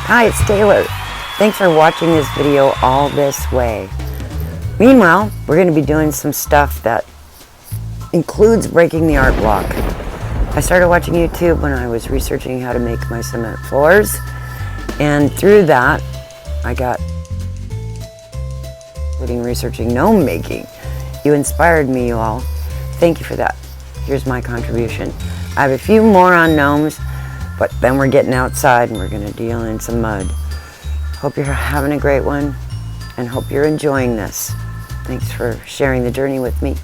Hi, it's Taylor. Thanks for watching this video all this way. Meanwhile, we're going to be doing some stuff that includes breaking the art block. I started watching YouTube when I was researching how to make my cement floors, and through that I got including researching gnome making. You inspired me, you all. Thank you for that. Here's my contribution. I have a few more on gnomes, but then we're getting outside and we're going to deal in some mud. Hope you're having a great one and hope you're enjoying this. Thanks for sharing the journey with me.